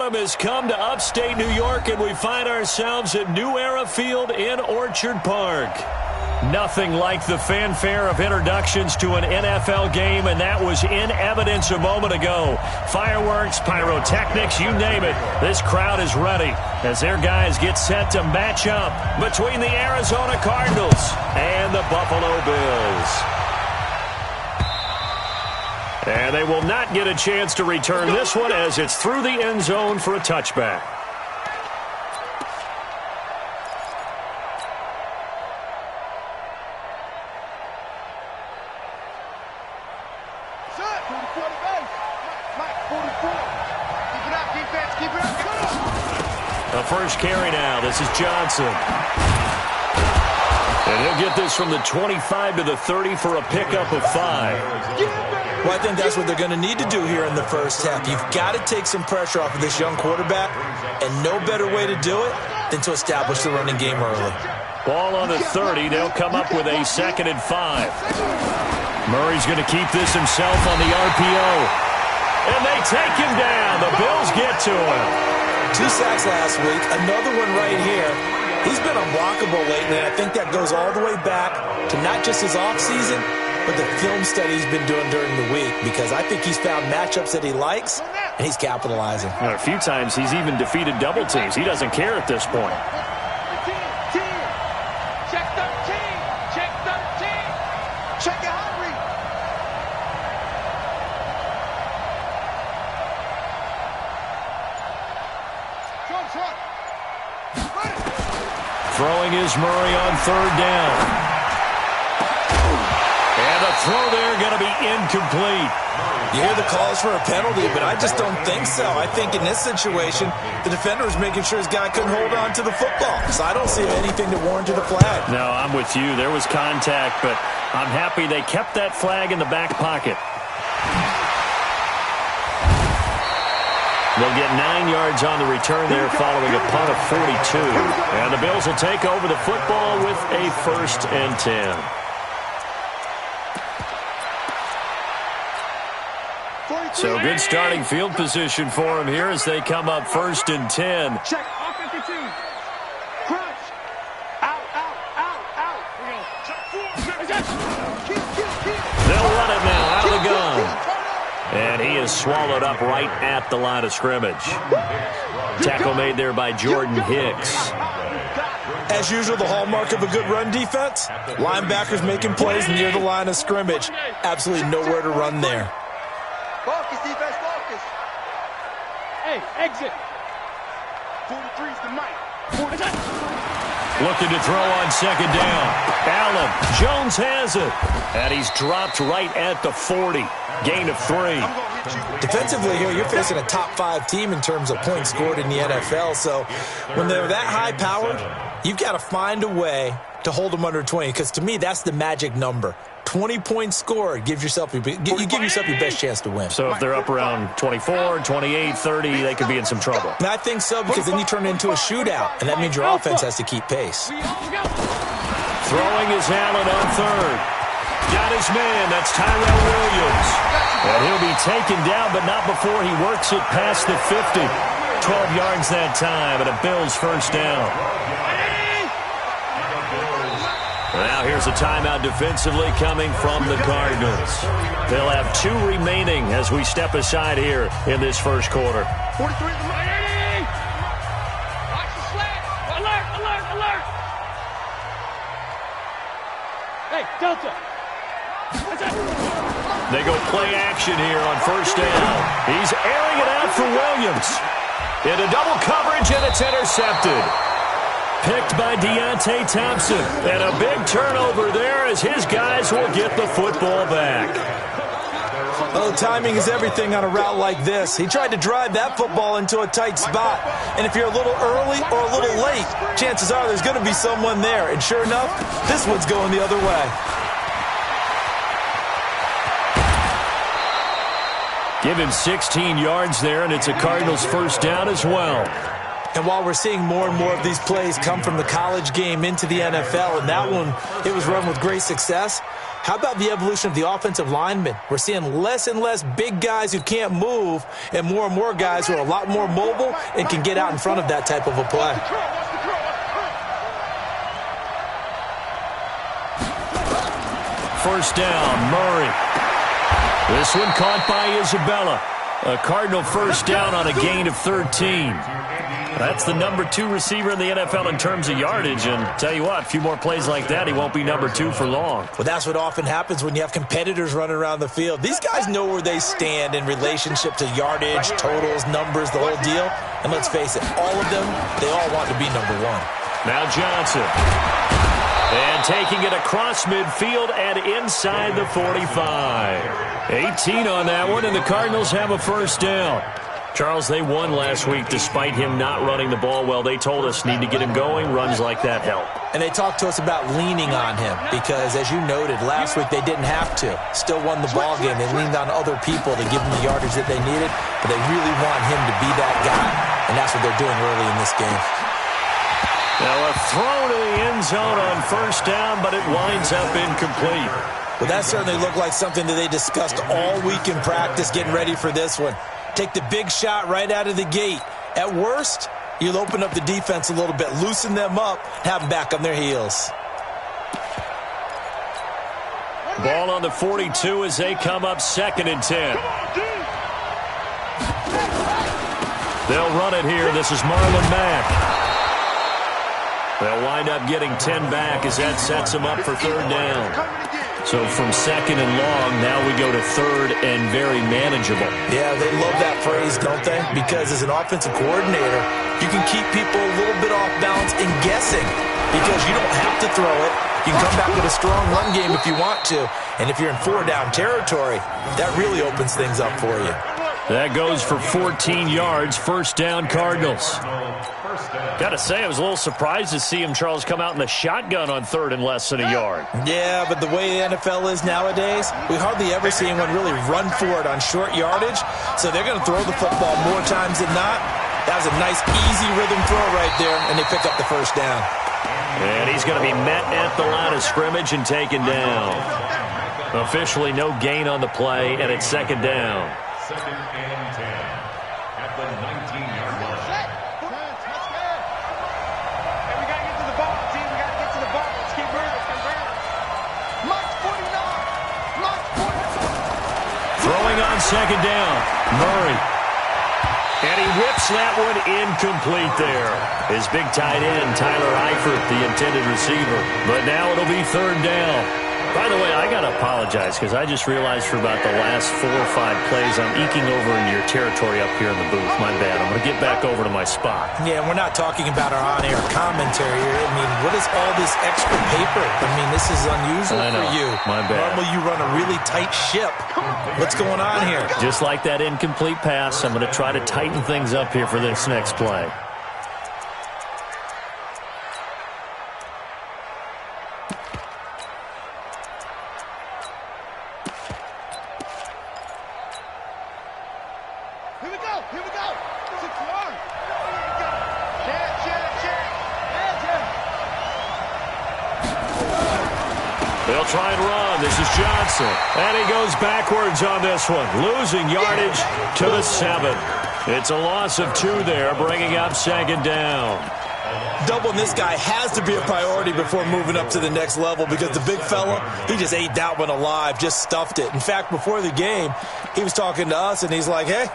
autumn has come to upstate New York, and we find ourselves at New Era Field in Orchard Park. Nothing like the fanfare of introductions to an NFL game, and that was in evidence a moment ago. Fireworks, pyrotechnics, you name it. This crowd is ready as their guys get set to match up between the Arizona Cardinals and the Buffalo Bills. And they will not get a chance to return this one as it's through the end zone for a touchback. The first carry now. This is Johnson. And he'll get this from the 25 to the 30 for a pickup of 5. Well, I think that's what they're going to need to do here in the first half. You've got to take some pressure off of this young quarterback, and no better way to do it than to establish the running game early. Ball on the 30. They'll come up with a 2nd and 5. Murray's going to keep this himself on the RPO. And they take him down. The Bills get to him. 2 sacks last week, another one right here. He's been unblockable lately, and I think that goes all the way back to not just his offseason, but the film study he's been doing during the week, because I think he's found matchups that he likes, and he's capitalizing. A few times he's even defeated double teams. He doesn't care at this point. Check 13. Check 13. Check it hungry. Throwing is Murray on 3rd down. And the throw there going to be incomplete. You hear the calls for a penalty, but I just don't think so. I think in this situation, the defender was making sure his guy couldn't hold on to the football. So I don't see anything to warrant the flag. No, I'm with you. There was contact, but I'm happy they kept that flag in the back pocket. They'll get 9 yards on the return there following a punt of 42. And the Bills will take over the football with a 1st and 10. So good starting field position for them here as they come up 1st and 10. Check offensive team. Crunch. Out, out, out, out. They'll run it now out of the gun. And he is swallowed up right at the line of scrimmage. Tackle made there by Jordan Hicks. As usual, the hallmark of a good run defense, linebackers making plays near the line of scrimmage. Absolutely nowhere to run there. Focus, defense, focus. Hey, exit. 43's the mic. Looking to throw on 2nd down. Allen. Jones has it. And he's dropped right at the 40. Gain of 3. Defensively here, you're facing a top 5 team in terms of points scored in the NFL. So when they're that high-powered, you've got to find a way to hold them under 20. Because to me, that's the magic number. 20 points scored, you give yourself your best chance to win. So if they're up around 24, 28, 30, they could be in some trouble. And I think so, because then you turn it into a shootout, and that means your offense has to keep pace. Throwing is Allen on 3rd. Got his man. That's Tyrell Williams. And he'll be taken down, but not before he works it past the 50. 12 yards that time, and a Bills 1st down. Now here's a timeout defensively coming from the Cardinals. They'll have 2 remaining as we step aside here in this first quarter. 43 is the mic. Watch the slant. Alert, alert, alert. Hey, Delta. They go play action here on 1st down. He's airing it out for Williams. Into double coverage, and it's intercepted. Picked by Deontay Thompson. And a big turnover there as his guys will get the football back. Oh, timing is everything on a route like this. He tried to drive that football into a tight spot. And if you're a little early or a little late, chances are there's going to be someone there. And sure enough, this one's going the other way. Give him 16 yards there, and it's a Cardinals 1st down as well. And while we're seeing more and more of these plays come from the college game into the NFL, and that one, it was run with great success, How about the evolution of the offensive linemen? We're seeing less and less big guys who can't move and more guys who are a lot more mobile and can get out in front of that type of a play. First down, Murray. This one caught by Isabella. A Cardinal first down on a gain of 13. That's the number 2 receiver in the NFL in terms of yardage. And tell you what, a few more plays like that, he won't be number 2 for long. Well, that's what often happens when you have competitors running around the field. These guys know where they stand in relationship to yardage, totals, numbers, the whole deal. And let's face it, all of them, they all want to be number 1. Now Johnson. And taking it across midfield and inside the 45. 18 on that one, and the Cardinals have a first down. Charles, they won last week despite him not running the ball well. They told us need to get him going. Runs like that help. And they talked to us about leaning on him because, as you noted, last week they didn't have to. Still won the ball game. They leaned on other people to give them the yardage that they needed, but they really want him to be that guy, and that's what they're doing early in this game. Now a throw to the end zone on first down, but it winds up incomplete. Well, that certainly looked like something that they discussed all week in practice getting ready for this one. Take the big shot right out of the gate. At worst, you'll open up the defense a little bit, loosen them up, have them back on their heels. Ball on the 42 as they come up 2nd and 10. They'll run it here. This is Marlon Mack. They'll wind up getting 10 back as that sets them up for 3rd down. So from 2nd and long, now we go to 3rd and very manageable. Yeah, they love that phrase, don't they? Because as an offensive coordinator, you can keep people a little bit off balance and guessing because you don't have to throw it. You can come back with a strong run game if you want to. And if you're in 4-down territory, that really opens things up for you. That goes for 14 yards. First down, Cardinals. Got to say, I was a little surprised to see him, Charles, come out in the shotgun on 3rd and less than a yard. Yeah, but the way the NFL is nowadays, we hardly ever see anyone really run for it on short yardage. So they're going to throw the football more times than not. That was a nice, easy rhythm throw right there, and they pick up the first down. And he's going to be met at the line of scrimmage and taken down. Officially no gain on the play, and it's 2nd down. 2nd and 10 at the 19-yard line. Hey, we got to get to the ball, team. We got to get to the ball. Let's keep moving. Mark 49. Mark 49. Throwing on 2nd down. Murray. And he whips that one incomplete there. His big tight end, Tyler Eifert, the intended receiver. But now it'll be 3rd down. By the way, I got to apologize because I just realized for about the last 4 or 5 plays I'm eking over into your territory up here in the booth. My bad. I'm going to get back over to my spot. Yeah, we're not talking about our on-air commentary here. I mean, what is all this extra paper? I mean, this is unusual for you. My bad. Normally you run a really tight ship. What's going on here? Just like that incomplete pass, I'm going to try to tighten things up here for this next play. They'll try and run. This is Johnson. And he goes backwards on this one, losing yardage to the 7. It's a loss of 2 there, bringing up 2nd down. Doubling this guy has to be a priority before moving up to the next level because the big fella, he just ate that one alive, just stuffed it. In fact, before the game, he was talking to us, and he's like, hey,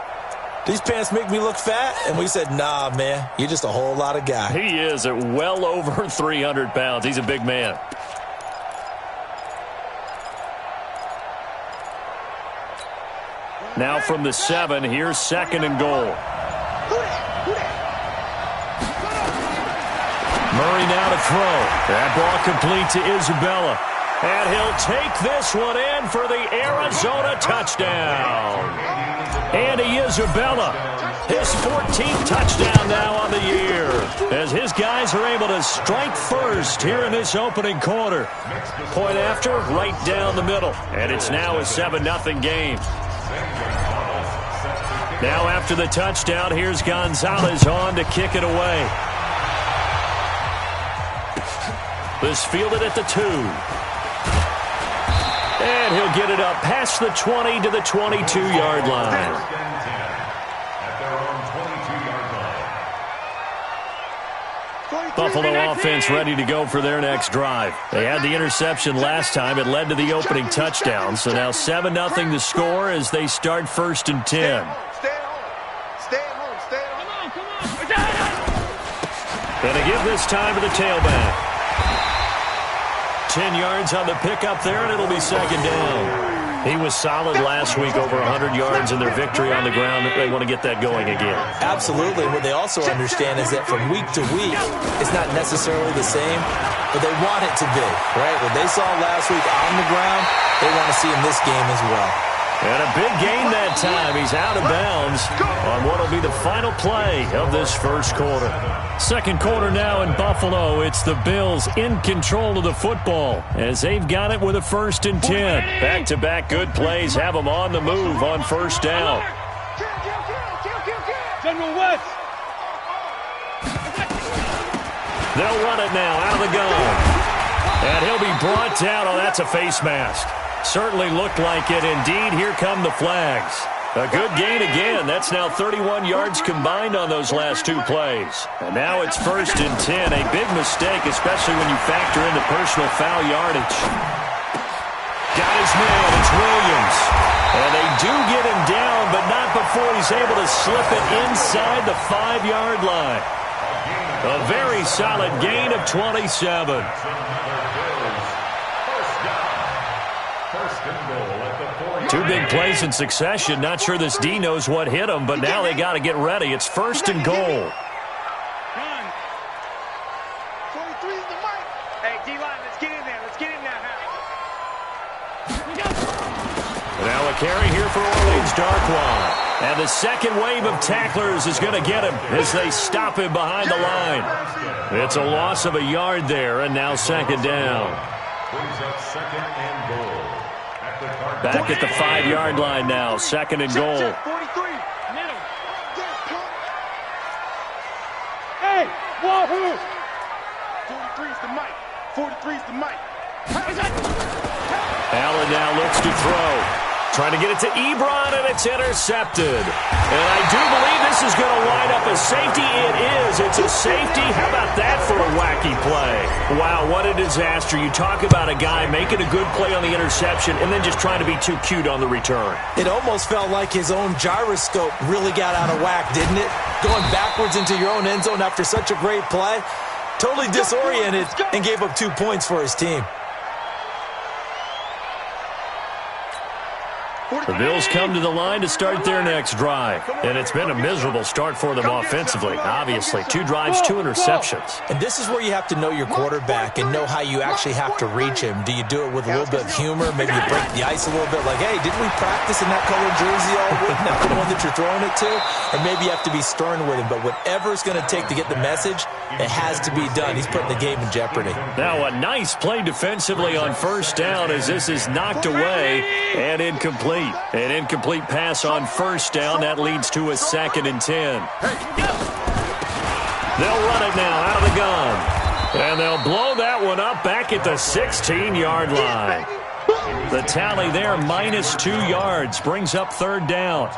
these pants make me look fat? And we said, nah, man, you're just a whole lot of guy. He is at well over 300 pounds. He's a big man. Now from the 7, here's 2nd and goal. Murray now to throw. That ball complete to Isabella. And he'll take this one in for the Arizona touchdown. Andy Isabella, his 14th touchdown now on the year, as his guys are able to strike first here in this opening quarter. Point after, right down the middle. And it's now a 7-0 game. Now after the touchdown, here's Gonzalez on to kick it away. This fielded at the 2. they'll get it up past the 20 to the 22-yard line. Buffalo offense ready to go for their next drive. They had the interception last time. It led to the opening touchdown. So now 7-0 to score as they start 1st and 10. Stay at home. Stay at home. Stay at home. Going to give this time to the tailback. 10 yards on the pickup there, and it'll be 2nd down. He was solid last week, over 100 yards in their victory on the ground. They want to get that going again. Absolutely. What they also understand is that from week to week, it's not necessarily the same, but they want it to be, right? What they saw last week on the ground, they want to see in this game as well. And a big gain that time. He's out of bounds on what will be the final play of this first quarter. Second quarter now in Buffalo. It's the Bills in control of the football as they've got it with a 1st and 10. Back-to-back good plays have them on the move on 1st down. General West. They'll run it now out of the gun. And he'll be brought down. Oh, that's a face mask. Certainly looked like it. Indeed, here come the flags. A good gain again. That's now 31 yards combined on those last 2 plays. And now it's 1st and 10. A big mistake, especially when you factor in the personal foul yardage. Got his man. It's Williams. And they do get him down, but not before he's able to slip it inside the 5-yard line. A very solid gain of 27. Two big plays in succession. Not sure this D knows what hit him, but now they got to get ready. It's 1st and goal. 23 is the mic. Hey, D-line, let's get in there. Let's get in there. Now a carry here for Orleans Darkwa. And the second wave of tacklers is going to get him as they stop him behind the line. It's a loss of a yard there, and now 2nd down. Brings up 2nd and goal. Back at the 5-yard line now, 2nd and goal. 43. Hey, wahoo! 43 is the mic. 43 is the mic. Allen now looks to throw. Trying to get it to Ebron, and it's intercepted. And I do believe this is going to wind up a safety. It is. It's a safety. How about that for a wacky play? Wow, what a disaster. You talk about a guy making a good play on the interception and then just trying to be too cute on the return. It almost felt like his own gyroscope really got out of whack, didn't it? Going backwards into your own end zone after such a great play. Totally disoriented and gave up 2 points for his team. The Bills come to the line to start their next drive. And it's been a miserable start for them offensively, obviously. 2 drives, 2 interceptions. And this is where you have to know your quarterback and know how you actually have to reach him. Do you do it with a little bit of humor? Maybe you break the ice a little bit, like, hey, didn't we practice in that colored jersey all week? Not the one that you're throwing it to? Or maybe you have to be stern with him. But whatever it's going to take to get the message, it has to be done. He's putting the game in jeopardy. Now a nice play defensively on 1st down as this is knocked away and incomplete. An incomplete pass on 1st down. That leads to a 2nd and 10. They'll run it now out of the gun. And they'll blow that one up back at the 16-yard line. The tally there, -2 yards, brings up 3rd down.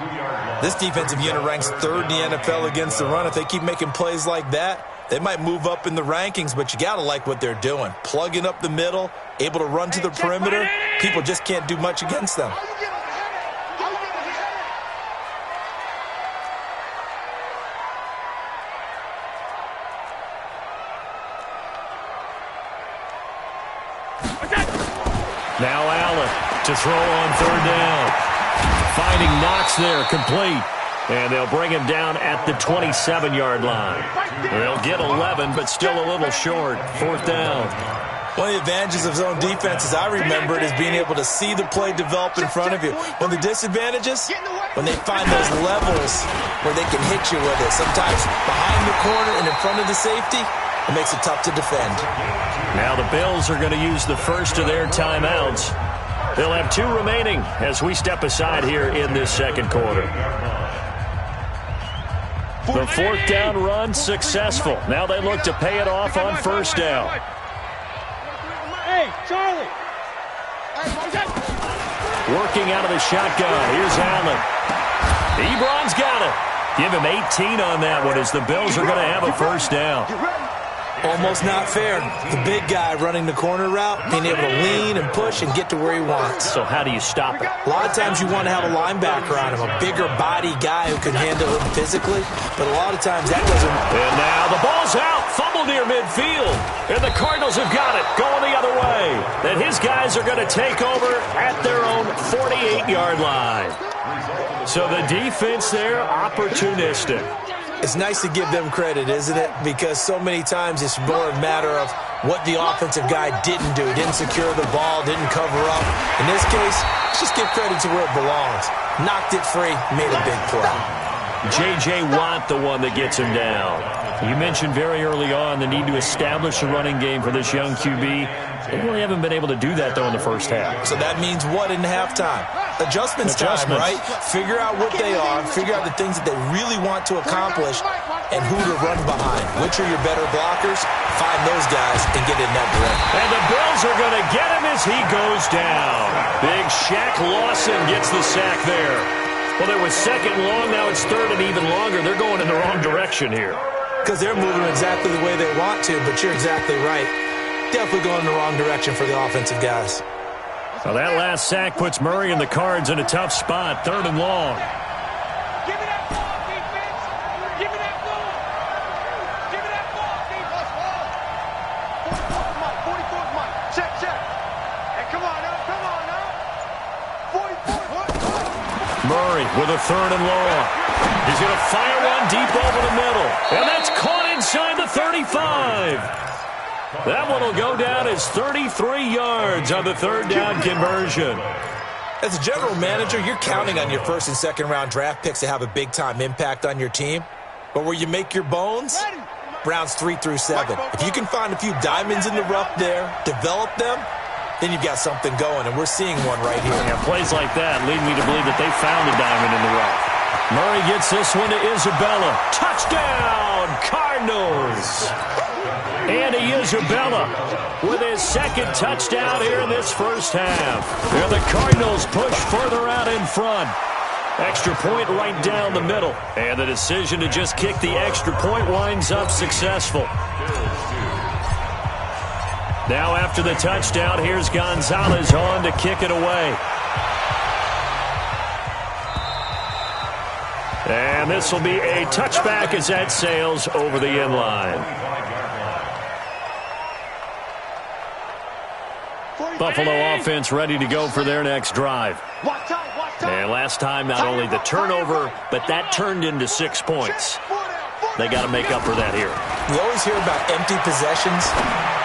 This defensive unit ranks 3rd in the NFL against the run. If they keep making plays like that, they might move up in the rankings, but you got to like what they're doing. Plugging up the middle, able to run to the perimeter. People just can't do much against them. Now Allen to throw on 3rd down. Finding Knox there, complete. And they'll bring him down at the 27-yard line. They'll get 11, but still a little short. 4th down. One of the advantages of zone defense, as I remember it, is being able to see the play develop in front of you. One of the disadvantages, when they find those levels where they can hit you with it. Sometimes behind the corner and in front of the safety, it makes it tough to defend. Now the Bills are going to use the first of their timeouts. They'll have 2 remaining as we step aside here in this 2nd quarter. The 4th down run successful. Now they look to pay it off on 1st down. Hey, Charlie. Working out of the shotgun. Here's Allen. Ebron's got it. Give him 18 on that one as the Bills are going to have a first down. Almost not fair. The big guy running the corner route, being able to lean and push and get to where he wants. So how do you stop it? A lot of times you want to have a linebacker on him, a bigger body guy who can handle him physically, but a lot of times that doesn't. And now the ball's out. Fumble near midfield. And the Cardinals have got it. Going the other way. And his guys are going to take over at their own 48-yard line. So the defense there, opportunistic. It's nice to give them credit, isn't it? Because so many times it's more a matter of what the offensive guy didn't do. Didn't secure the ball, didn't cover up. In this case, let's just give credit to where it belongs. Knocked it free, made a big play. J.J. Watt, the one that gets him down. You mentioned very early on the need to establish a running game for this young QB. They really haven't been able to do that, though, in the first half. So that means what in halftime? Adjustments time, right? Figure out what they are, figure out the things that they really want to accomplish, and who to run behind. Which are your better blockers? Find those guys and get in that direction. And the Bills are going to get him as he goes down. Big Shaq Lawson gets the sack there. Well, there was second and long. Now it's third and even longer. They're going in the wrong direction here. Because they're moving exactly the way they want to, but you're exactly right. Definitely going in the wrong direction for the offensive guys. Well, that last sack puts Murray and the Cards in a tough spot. Third and long. Give me that ball, defense. Give me that ball. Give me that ball, defense. 44's Mike. 44's Mike. Check. Hey, come on now. 44. Murray with a third and long. He's going to fire one deep over the middle. And that's caught inside the 35. That one will go down as 33 yards on the third down conversion. As a general manager, you're counting on your first and second round draft picks to have a big-time impact on your team. But where you make your bones, rounds 3 through 7. If you can find a few diamonds in the rough there, develop them, then you've got something going, and we're seeing one right here. Yeah, plays like that lead me to believe that they found a diamond in the rough. Murray gets this one to Isabella. Touchdown, Cardinals! Andy Isabella with his second touchdown here in this first half. And the Cardinals push further out in front. Extra point right down the middle. And the decision to just kick the extra point winds up successful. Now after the touchdown, here's Gonzalez on to kick it away. And this will be a touchback as that sails over the end line. Buffalo offense ready to go for their next drive. And last time, not only the turnover, but that turned into 6 points. They got to make up for that here. We always hear about empty possessions,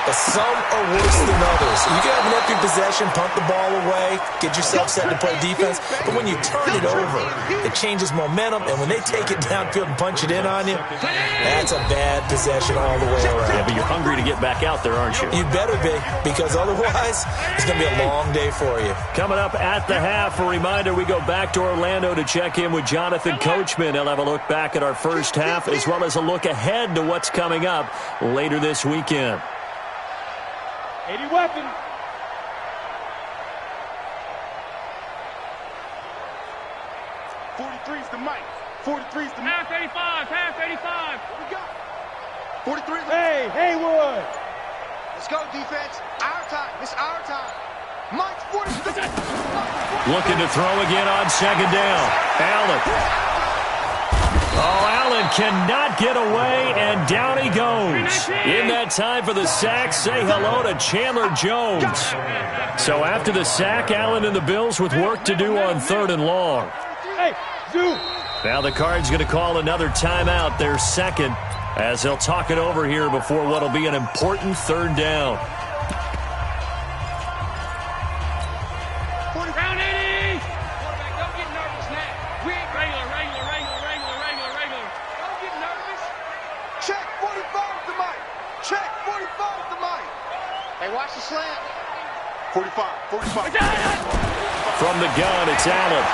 but some are worse than others. You can have an empty possession, punt the ball away, get yourself set to play defense, but when you turn it over, it changes momentum, and when they take it downfield and punch it in on you, that's a bad possession all the way around. Yeah, but you're hungry to get back out there, aren't you? You better be, because otherwise, it's going to be a long day for you. Coming up at the half, a reminder, we go back to Orlando to check in with Jonathan Coachman. He'll have a look back at our first half, as well as a look ahead to what's coming up later this weekend. 80 weapon. 43's the mic. 43's the mic. Half 85. We got 43. Hey, Haywood. Let's go, defense. Our time. It's our time. Mike's 43. Looking to throw again on second down. Allen. Oh, Allen cannot get away, and down he goes. In that time for the sack, say hello to Chandler Jones. So after the sack, Allen and the Bills with work to do on third and long. Now the Cards going to call another timeout, their second, as they'll talk it over here before what will be an important third down. Watch the slant. 45. From the gun, it's Allen.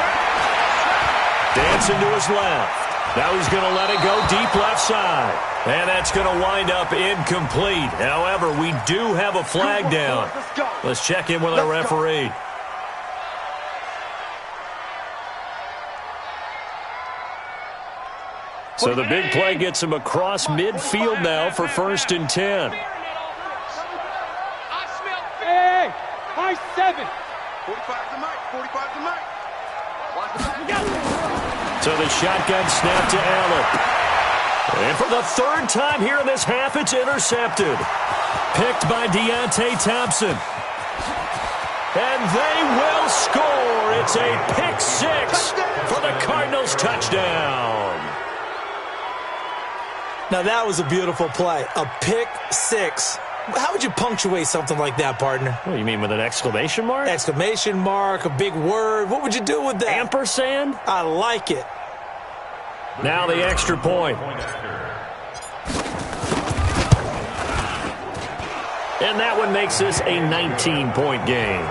Dancing to his left. Now he's going to let it go deep left side. And that's going to wind up incomplete. However, we do have a flag down. Let's check in with our referee. So the big play gets him across midfield now for 1st and 10. Hey, high 7. 45 to Mike. 45 to Mike. Watch the back. So the shotgun snap to Allen. And for the 3rd time here in this half, it's intercepted. Picked by Deontay Thompson. And they will score. It's a pick 6 for the Cardinals touchdown. Now that was a beautiful play. A pick 6. How would you punctuate something like that, partner? What do you mean, with an exclamation mark? Exclamation mark, a big word. What would you do with that? Ampersand? I like it. Now the extra point. And that one makes this a 19-point game.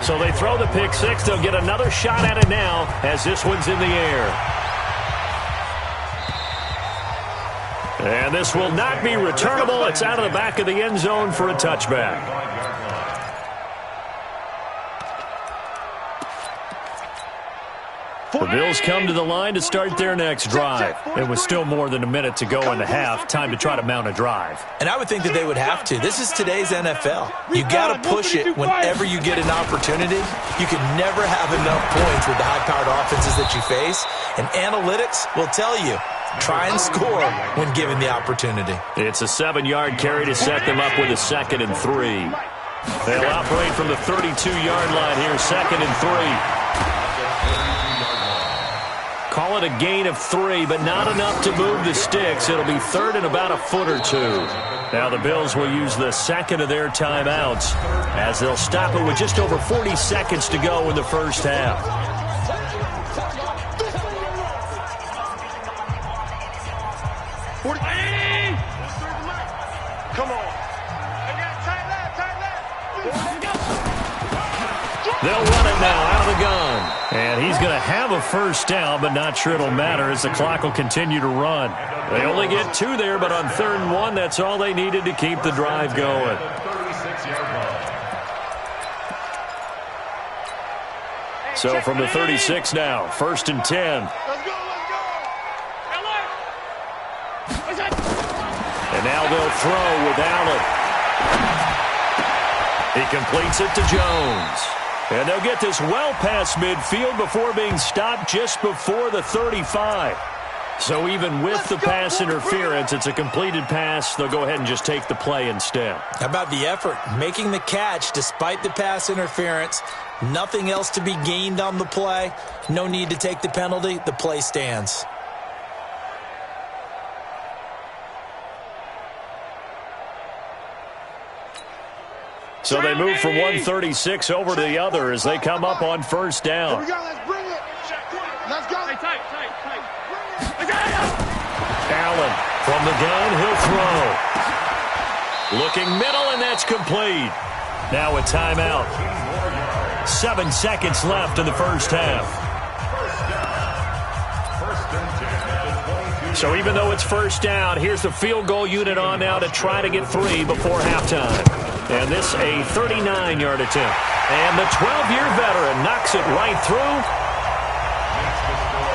So they throw the pick 6. They'll get another shot at it now as this one's in the air. And this will not be returnable. It's out of the back of the end zone for a touchback. The Bills come to the line to start their next drive. It was still more than a minute to go in the half. Time to try to mount a drive. And I would think that they would have to. This is today's NFL. You got to push it whenever you get an opportunity. You can never have enough points with the high-powered offenses that you face. And analytics will tell you, try and score when given the opportunity. It's a 7-yard carry to set them up with a 2nd and 3. They'll operate from the 32-yard line here, 2nd and 3. Call it a gain of 3, but not enough to move the sticks. It'll be 3rd and about a foot or 2. Now the Bills will use the 2nd of their timeouts as they'll stop it with just over 40 seconds to go in the first half. Come on. They'll run it now out of the gun. And he's going to have a first down, but not sure it'll matter as the clock will continue to run. They only get 2 there, but on 3rd and 1, that's all they needed to keep the drive going. So from the 36 now, 1st and 10. Let's go, let's go. And now they'll throw with Allen. He completes it to Jones. And they'll get this well past midfield before being stopped just before the 35. So even with the pass interference, it's a completed pass. They'll go ahead and just take the play instead. How about the effort? Making the catch despite the pass interference. Nothing else to be gained on the play. No need to take the penalty. The play stands. So they move from 136 over to the other as they come up on first down. Here we go, let's bring it. Let's go. Tight. Allen from the gun, he'll throw. Looking middle, and that's complete. Now a timeout. 7 seconds left in the first half. So even though it's first down, here's the field goal unit on now to try to get 3 before halftime. And this a 39-yard attempt. And the 12-year veteran knocks it right through.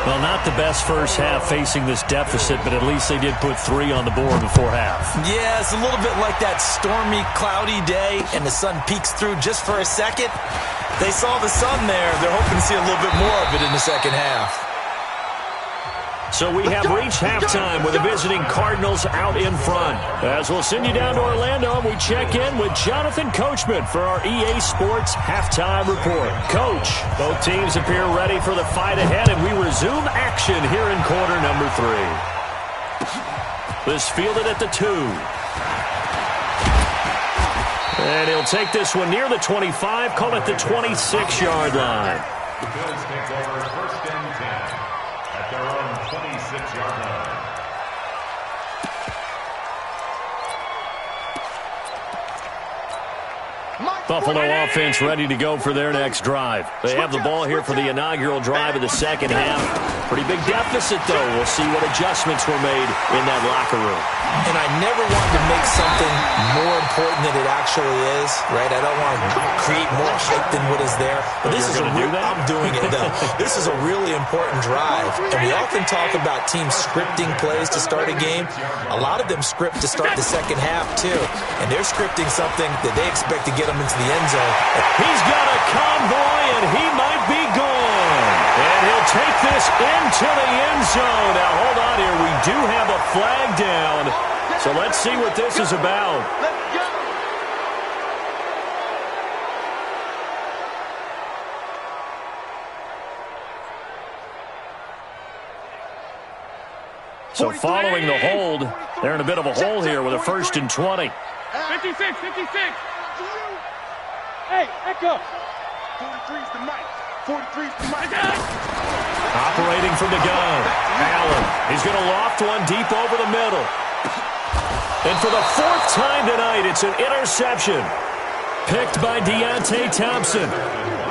Well, not the best first half facing this deficit, but at least they did put 3 on the board before half. Yeah, it's a little bit like that stormy, cloudy day, and the sun peeks through just for a second. They saw the sun there. They're hoping to see a little bit more of it in the second half. So we have reached halftime with the visiting Cardinals out in front. As we'll send you down to Orlando, we check in with Jonathan Coachman for our EA Sports Halftime Report. Coach, both teams appear ready for the fight ahead, and we resume action here in quarter number 3. This fielded at the 2. And he'll take this one near the 25, call it the 26-yard line. The Bills take over 1st and 10 at their own 26-yard line. Mike, Buffalo offense ready to go for their next drive. They have the ball here for the inaugural drive of the second half. Pretty big deficit, though. We'll see what adjustments were made in that locker room. And I never want to make something more important than it actually is, right? I don't want to create more hype than what is there. But this is I'm doing it, though. This is a really important drive. And we often talk about teams scripting plays to start a game. A lot of them script to start the second half, too. And they're scripting something that they expect to get them into the end zone. He's got a convoy, and he might be gone. And he'll take this into the end zone. Now, hold on here. We do have a flag down. So let's see what this is about. So following the hold, they're in a bit of a hole here with a 1st and 20. 56. Hey, echo. 43's the mic. 43's the mic. Operating from the gun. Allen. He's going to loft one deep over the middle. And for the 4th time tonight, it's an interception. Picked by Deontay Thompson.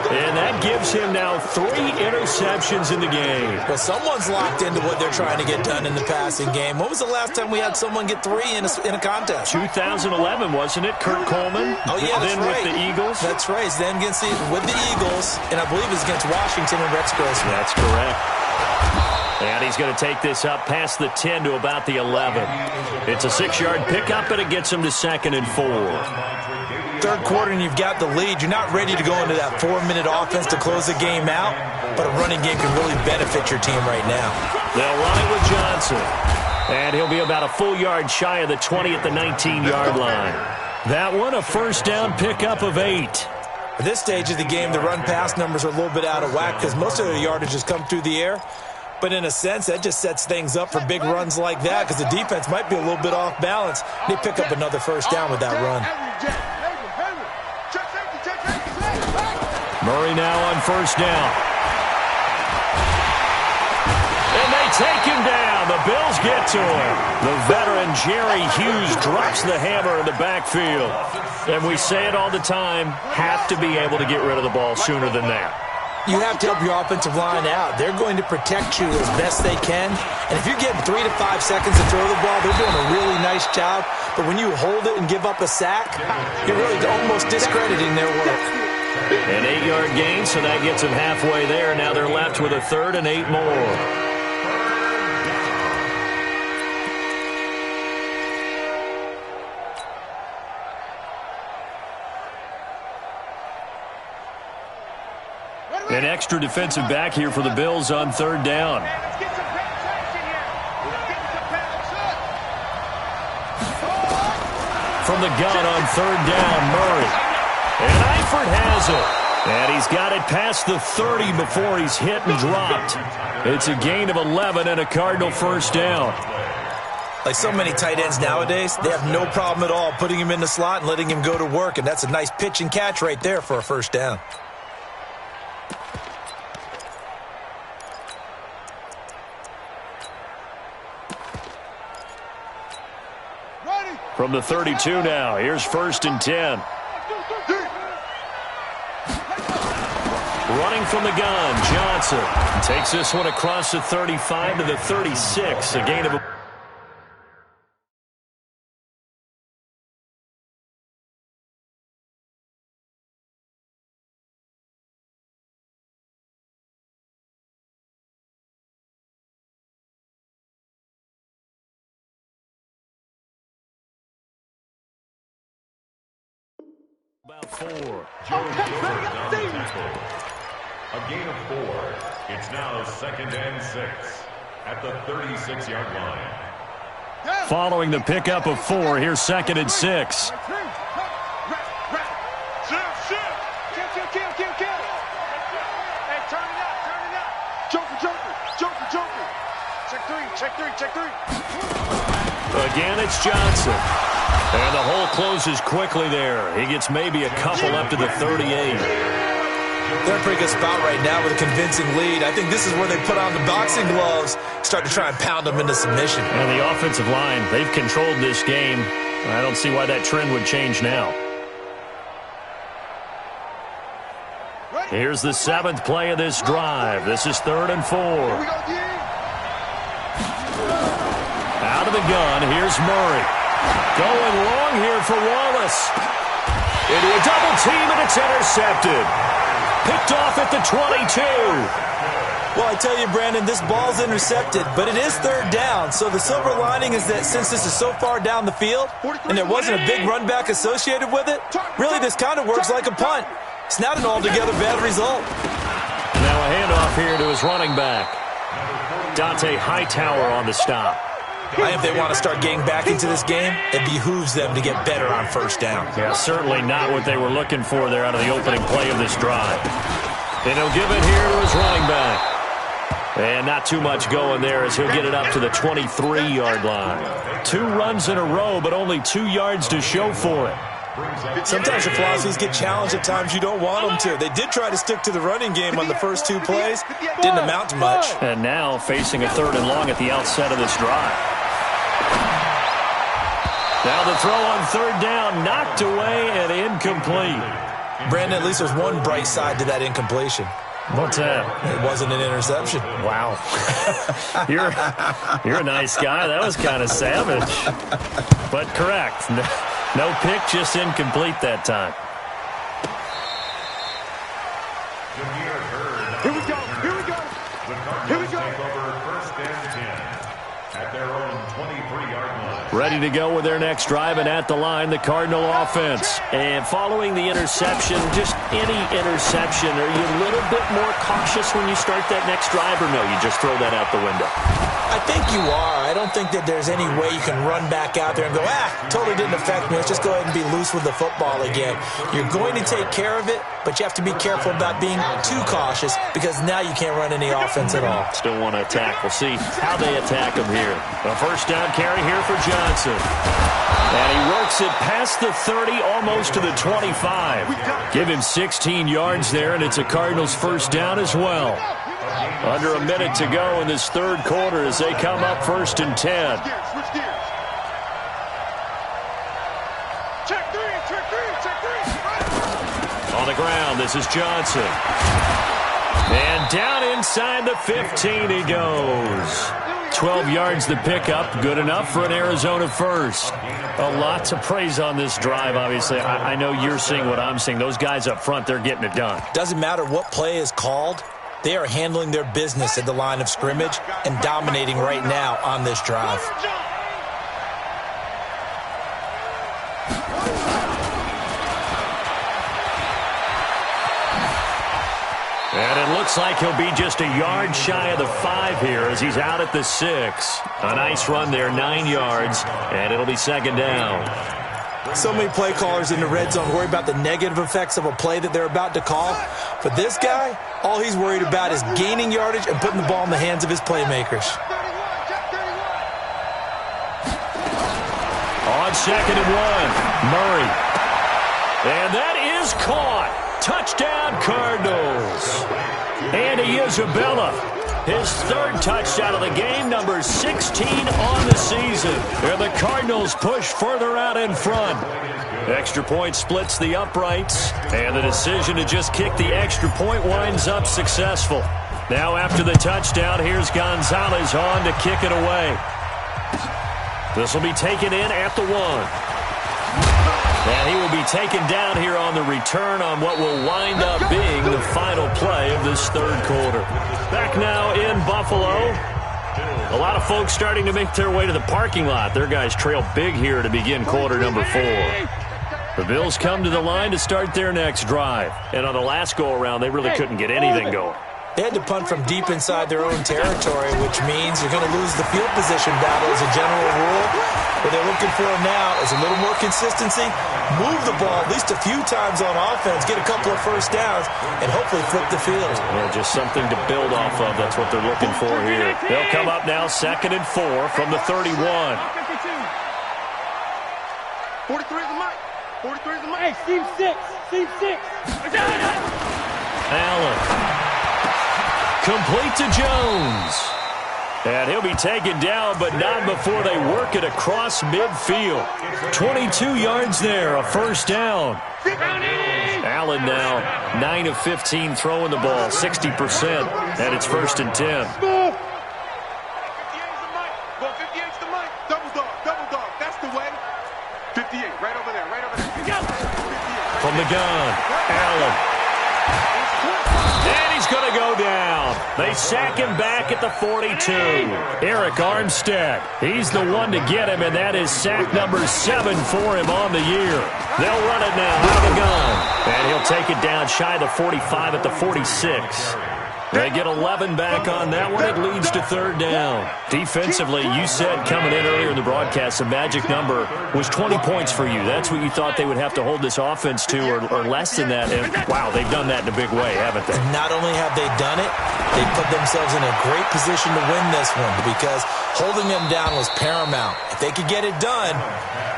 And that gives him now 3 interceptions in the game. Well, someone's locked into what they're trying to get done in the passing game. When was the last time we had someone get 3 in a contest? 2011, wasn't it? Kurt Coleman? Oh, yeah, that's then right. with the Eagles? That's right. Then with the Eagles, and I believe it's against Washington and Rex Grossman. That's correct. And he's going to take this up past the 10 to about the 11. It's a 6-yard pickup, and it gets him to 2nd and 4. Third quarter and you've got the lead. You're not ready to go into that 4-minute offense to close the game out, but a running game can really benefit your team right now. They'll run it with Johnson. And he'll be about a full yard shy of the 20 at the 19-yard line. That one, a 1st down pickup of 8. At this stage of the game, the run-pass numbers are a little bit out of whack because most of their yardage has come through the air. But in a sense, that just sets things up for big runs like that because the defense might be a little bit off balance. They pick up another 1st down with that run. Murray now on 1st down. And they take him down. The Bills get to him. The veteran Jerry Hughes drops the hammer in the backfield. And we say it all the time, have to be able to get rid of the ball sooner than that. You have to help your offensive line out. They're going to protect you as best they can. And if you're getting 3 to 5 seconds to throw the ball, they're doing a really nice job. But when you hold it and give up a sack, you're really almost discrediting their work. An 8-yard gain, so that gets them halfway there. Now they're left with a 3rd and 8 more. An extra defensive back here for the Bills on 3rd down. From the gun on 3rd down, Murray. And Eifert has it. And he's got it past the 30 before he's hit and dropped. It's a gain of 11 and a Cardinal 1st down. Like so many tight ends nowadays, they have no problem at all putting him in the slot and letting him go to work. And that's a nice pitch and catch right there for a 1st down. From the 32 now, here's 1st and 10. Running from the gun, Johnson takes this one across the 35 to the 36. A gain of about 4. A gain of 4. It's now 2nd and 6 at the 36-yard line. Following the pickup of 4, here's 2nd and 6. Again, it's Johnson. And the hole closes quickly there. He gets maybe a couple up to the 38. They're in a pretty good spot right now with a convincing lead. I think this is where they put on the boxing gloves, start to try and pound them into submission. And the offensive line, they've controlled this game. I don't see why that trend would change now. Here's the 7th play of this drive. This is 3rd and 4. Out of the gun, here's Murray. Going long here for Wallace. Into a double team, and it's intercepted. Picked off at the 22. Well, I tell you, Brandon, this ball's intercepted, but it is 3rd down. So the silver lining is that since this is so far down the field and there wasn't a big run back associated with it, really this kind of works like a punt. It's not an altogether bad result. Now a handoff here to his running back. Dante Hightower on the stop. I think if they want to start getting back into this game, it behooves them to get better on 1st down. Yeah, certainly not what they were looking for there out of the opening play of this drive. And he'll give it here to his running back. And not too much going there as he'll get it up to the 23-yard line. 2 runs in a row, but only 2 yards to show for it. Sometimes your philosophies get challenged at times you don't want them to. They did try to stick to the running game on the first 2 plays. Didn't amount to much. And now facing a 3rd and long at the outset of this drive. Now the throw on 3rd down, knocked away and incomplete. Brandon, at least there's one bright side to that incompletion. What's that? It wasn't an interception. Wow. You're a nice guy. That was kind of savage. But correct. No pick, just incomplete that time. Here we go. Here we go. Here we go. First and 10 at their own 23-yard line. Ready to go with their next drive, and at the line, the Cardinal offense. And following the interception, just any interception, are you a little bit more cautious when you start that next drive, or no, you just throw that out the window? I think you are. I don't think that there's any way you can run back out there and go, totally didn't affect me. Let's just go ahead and be loose with the football again. You're going to take care of it, but you have to be careful about being too cautious because now you can't run any offense at all. Still want to attack. We'll see how they attack him here. A 1st down carry here for Johnson. And he works it past the 30, almost to the 25. Give him 16 yards there, and it's a Cardinals 1st down as well. Under a minute to go in this 3rd quarter as they come up 1st and 10. Switch gears. Check 3, check 3, check 3. On the ground, this is Johnson. And down inside the 15 he goes. 12 yards the pickup, good enough for an Arizona 1st. A lot to praise on this drive, obviously. I know you're seeing what I'm seeing. Those guys up front, they're getting it done. Doesn't matter what play is called. They are handling their business at the line of scrimmage and dominating right now on this drive. And it looks like he'll be just a yard shy of the 5 here as he's out at the 6. A nice run there, 9 yards, and it'll be 2nd down. So many play callers in the red zone worry about the negative effects of a play that they're about to call. But this guy, all he's worried about is gaining yardage and putting the ball in the hands of his playmakers. On 2nd and 1, Murray. And that is caught. Touchdown, Cardinals. Andy Isabella, his 3rd touchdown of the game, number 16 on the season. And the Cardinals push further out in front. Extra point splits the uprights, and the decision to just kick the extra point winds up successful. Now after the touchdown, here's Gonzalez on to kick it away. This will be taken in at the 1. And he will be taken down here on the return on what will wind up being the final play of this 3rd quarter. Back now in Buffalo. A lot of folks starting to make their way to the parking lot. Their guys trail big here to begin quarter number 4. The Bills come to the line to start their next drive. And on the last go-around, they really couldn't get anything going. They had to punt from deep inside their own territory, which means you're going to lose the field position battle as a general rule. What they're looking for now is a little more consistency, move the ball at least a few times on offense, get a couple of 1st downs, and hopefully flip the field. Yeah, just something to build off of. That's what they're looking for here. They'll come up now 2nd and 4 from the 31. 43 is the mic. 43 is the mic. Hey, Steve 6. Steve 6. Allen. Complete to Jones. And he'll be taken down, but not before they work it across midfield. 22 yards there, a first down. Allen now 9 of 15 throwing the ball, 60%, and it's 1st and 10. From the gun, Allen. And he's going to go down. They sack him back at the 42. Eric Armstead, he's the one to get him, and that is sack number 7 for him on the year. They'll run it now out of the gun. And he'll take it down shy of the 45 at the 46. They get 11 back on that one. It leads to 3rd down. Defensively, you said coming in earlier in the broadcast, the magic number was 20 points for you. That's what you thought they would have to hold this offense to, or less than that. And, wow, they've done that in a big way, haven't they? And not only have they done it, they put themselves in a great position to win this one because holding them down was paramount. If they could get it done,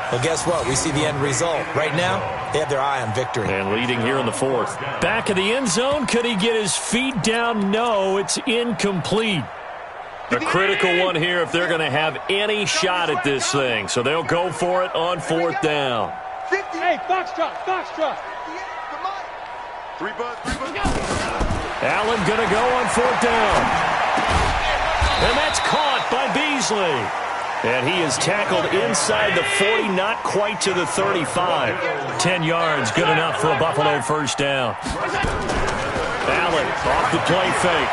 well, guess what? We see the end result. Right now, they have their eye on victory. And leading here in the 4th. Back of the end zone. Could he get his feet down? No, it's incomplete. A critical one here if they're going to have any shot at this thing. So they'll go for it on 4th down. Hey, Foxtrot. 3 buzz. Allen going to go on 4th down. And that's caught by Beasley. And he is tackled inside the 40, not quite to the 35. 10 yards, good enough for a Buffalo first down. Allen off the play fake.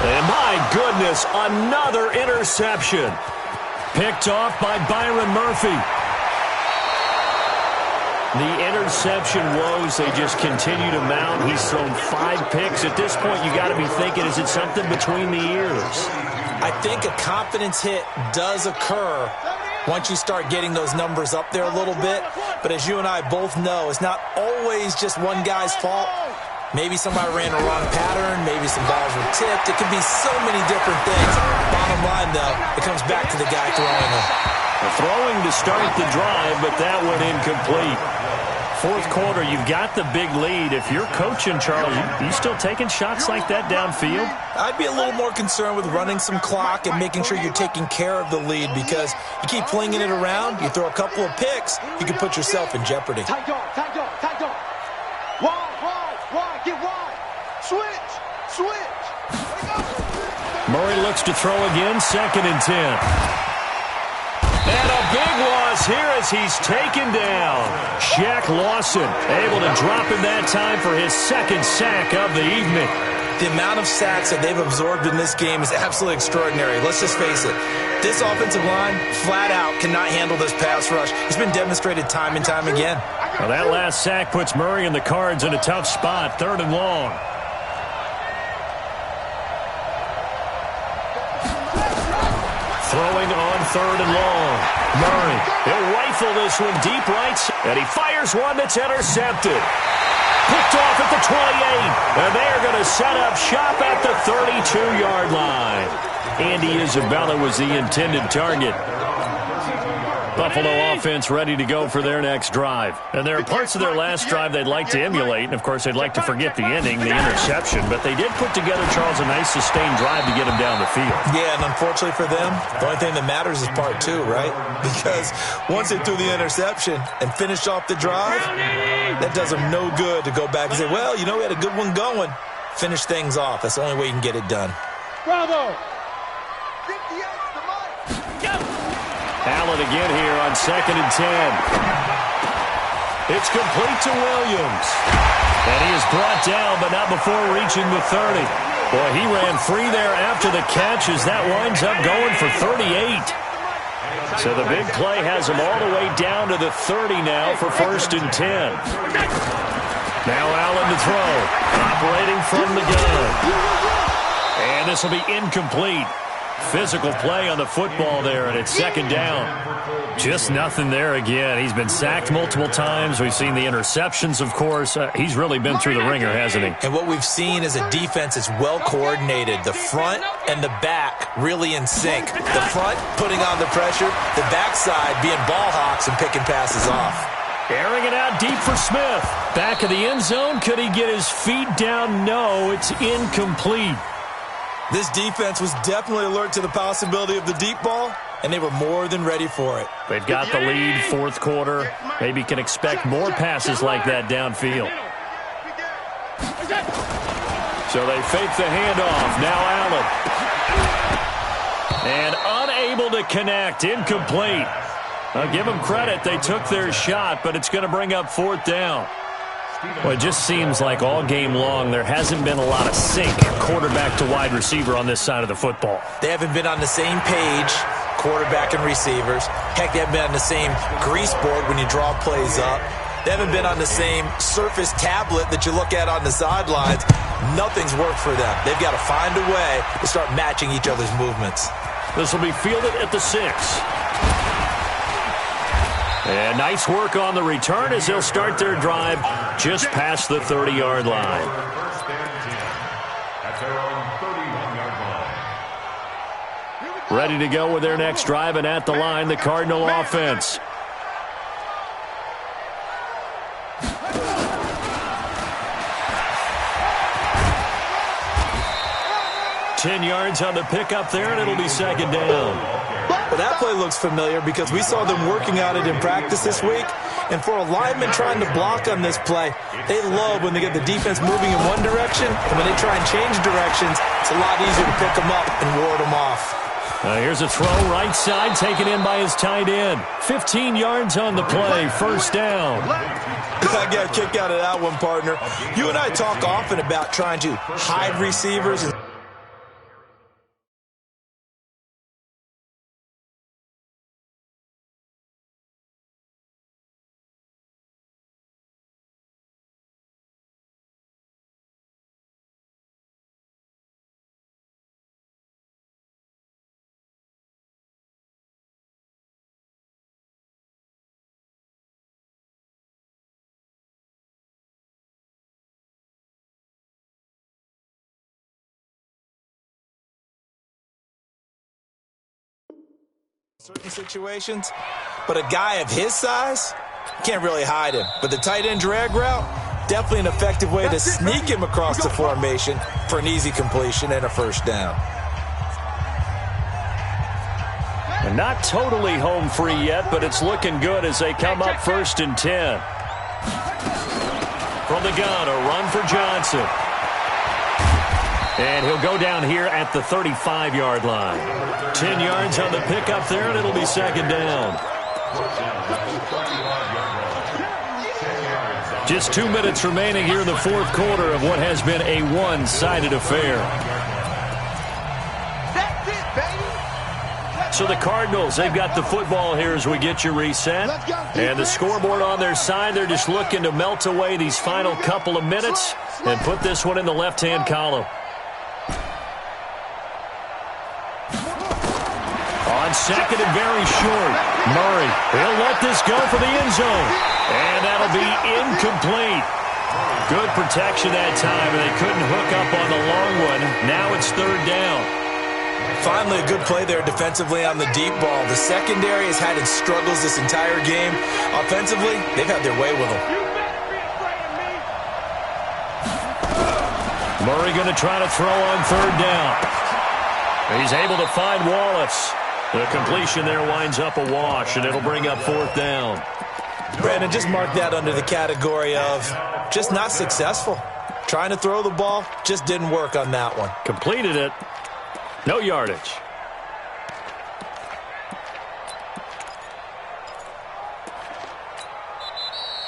And my goodness, another interception. Picked off by Byron Murphy. The interception woes, they just continue to mount. He's thrown 5 picks. At this point, you got to be thinking, is it something between the ears? I think a confidence hit does occur once you start getting those numbers up there a little bit. But as you and I both know, it's not always just one guy's fault. Maybe somebody ran a wrong pattern. Maybe some balls were tipped. It could be so many different things. Bottom line, though, it comes back to the guy throwing them. Throwing to start the drive, but that went incomplete. 4th quarter, you've got the big lead. If you're coaching, Charles, you still taking shots like that downfield? I'd be a little more concerned with running some clock and making sure you're taking care of the lead because you keep flinging it around, you throw a couple of picks, you can put yourself in jeopardy. Tight dog. Wide, get wide. Switch. Murray looks to throw again, 2nd and 10. And a big loss here as he's taken down. Shaq Lawson able to drop him that time for his 2nd sack of the evening. The amount of sacks that they've absorbed in this game is absolutely extraordinary. Let's just face it. This offensive line, flat out, cannot handle this pass rush. It's been demonstrated time and time again. Well, that last sack puts Murray and the Cards in a tough spot, 3rd and long. Throwing on 3rd and long. Murray, he'll rifle this one deep right, and he fires one that's intercepted. Picked off at the 28, and they're going to set up shop at the 32-yard line. Andy Isabella was the intended target. Buffalo offense ready to go for their next drive. And there are parts of their last drive they'd like to emulate, and of course they'd like to forget the ending, the interception, but they did put together, Charles, a nice sustained drive to get them down the field. Yeah, and unfortunately for them, the only thing that matters is part 2, right? Because once they threw the interception and finished off the drive, that does them no good to go back and say, well, you know, we had a good one going. Finish things off. That's the only way you can get it done. Bravo! Allen again here on 2nd and 10. It's complete to Williams. And he is brought down, but not before reaching the 30. Boy, he ran free there after the catch as that winds up going for 38. So the big play has him all the way down to the 30 now for 1st and 10. Now Allen to throw. Operating from the gun. And this will be incomplete. Physical play on the football there, and it's 2nd down. Just nothing there again. He's been sacked multiple times. We've seen the interceptions, of course. He's really been through the ringer, hasn't he? And what we've seen is a defense that's well coordinated. The front and the back really in sync. The front putting on the pressure, the backside being ball hawks and picking passes off. Airing it out deep for Smith. Back of the end zone. Could he get his feet down? No, it's incomplete. This defense was definitely alert to the possibility of the deep ball, and they were more than ready for it. They've got the lead, fourth quarter. Maybe can expect more passes like that downfield. So they fake the handoff. Now Allen. And unable to connect. Incomplete. I'll give them credit. They took their shot, but it's going to bring up fourth down. Well, it just seems like all game long there hasn't been a lot of sync quarterback to wide receiver on this side of the football. They haven't been on the same page, quarterback and receivers. Heck, they haven't been on the same grease board when you draw plays up. They haven't been on the same surface tablet that you look at on the sidelines. Nothing's worked for them. They've got to find a way to start matching each other's movements. This will be fielded at the 6. And nice work on the return as they'll start their drive just past the 30-yard line. First and 10 at their own 31-yard line. Ready to go with their next drive, and at the line, the Cardinal offense. Ten yards on the pickup there, and it'll be second down. Well, that play looks familiar because we saw them working on it in practice this week. And for a lineman trying to block on this play, they love when they get the defense moving in one direction. And when they try and change directions, it's a lot easier to pick them up and ward them off. Here's a throw right side, taken in by his tight end. 15 yards on the play, first down. I got a kick out of that one, partner. You and I talk often about trying to hide receivers and certain situations, but a guy of his size, can't really hide him. But the tight end drag route, definitely an effective way to sneak him across the formation for an easy completion and a first down. And not totally home free yet, but it's looking good as they come up first and 10. From the gun, a run for Johnson. And he'll go down here at the 35-yard line. 10 yards on the pickup there, and it'll be second down. Just 2 minutes remaining here in the fourth quarter of what has been a one-sided affair. That's it, baby. So the Cardinals, they've got the football here as we get you reset. And the scoreboard on their side, they're just looking to melt away these final couple of minutes and put this one in the left-hand column. On second and very short, Murray, he'll let this go for the end zone. And that'll be incomplete. Good protection that time, and they couldn't hook up on the long one. Now it's third down. Finally, a good play there defensively on the deep ball. The secondary has had its struggles this entire game. Offensively, they've had their way with them. Murray going to try to throw on third down. He's able to find Wallace. The completion there winds up a wash, and it'll bring up fourth down. Brandon, just mark that under the category of just not successful. Trying to throw the ball, just didn't work on that one. Completed it. No yardage.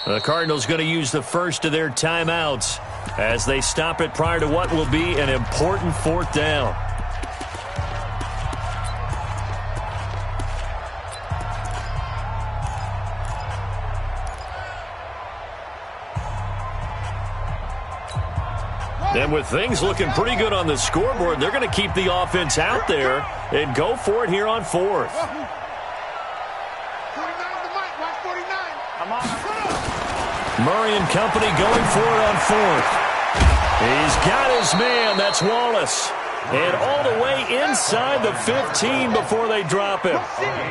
The Cardinals going to use the first of their timeouts as they stop it prior to what will be an important fourth down. And with things looking pretty good on the scoreboard, they're going to keep the offense out there and go for it here on fourth. Murray and company going for it on fourth. He's got his man. That's Wallace. And all the way inside the 15 before they drop him.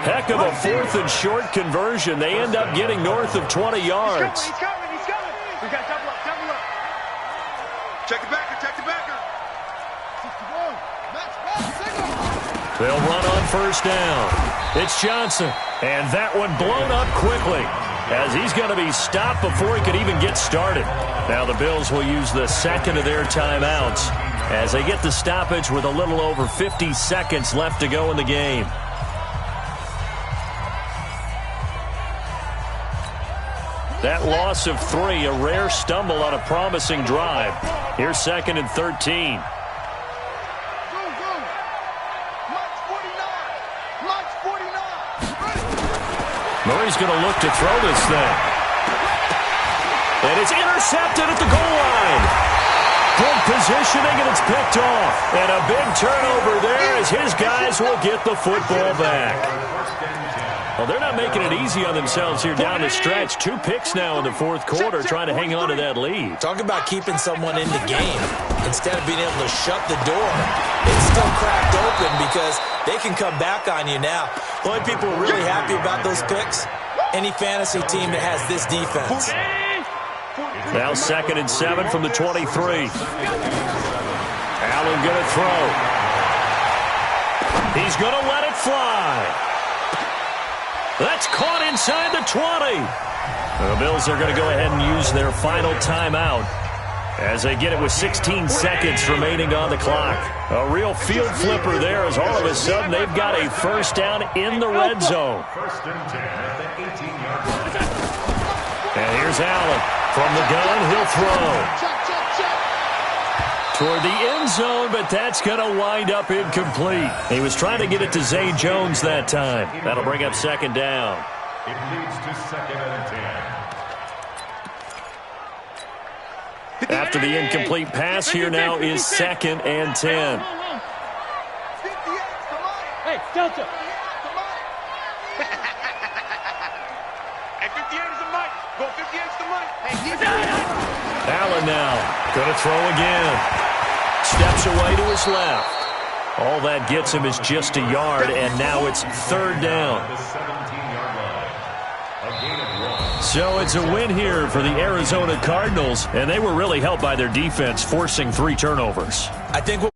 Heck of a fourth and short conversion. They end up getting north of 20 yards. He's coming. We got double up. Check the backer. They'll run on first down. It's Johnson. And that one blown up quickly, as he's going to be stopped before he could even get started. Now the Bills will use the second of their timeouts as they get the stoppage with a little over 50 seconds left to go in the game. That loss of 3, a rare stumble on a promising drive. Here's 2nd and 13. Murray's going to look to throw this thing. And it's intercepted at the goal line. Good positioning, and it's picked off. And a big turnover there as his guys will get the football back. Well, they're not making it easy on themselves here down the stretch. 2 picks now in the fourth quarter, trying to hang on to that lead. Talk about keeping someone in the game. Instead of being able to shut the door, it's still cracked open because they can come back on you now. The only people really happy about those picks, any fantasy team that has this defense. Now 2nd and 7 from the 23. Allen going to throw. He's going to let it fly. That's caught inside the 20. The Bills are going to go ahead and use their final timeout as they get it with 16 seconds remaining on the clock. A real field flipper there as all of a sudden they've got a first down in the red zone. First and 10 at the 18-yard line. And here's Allen. From the gun, he'll throw. Toward the end zone, but that's going to wind up incomplete. He was trying to get it to Zay Jones that time. That'll bring up 2nd down. It leads to 2nd and 10. After the incomplete pass, here now is 2nd and 10. Hey, Delta. Hey, 58 is the mic. Go 58 is the mic. Hey, Allen now going to throw again. Steps away to his left. All that gets him is just a yard, and now it's 3rd down. The 17-yard line. A gain of 1. So it's a win here for the Arizona Cardinals, and they were really helped by their defense forcing 3 turnovers. I think what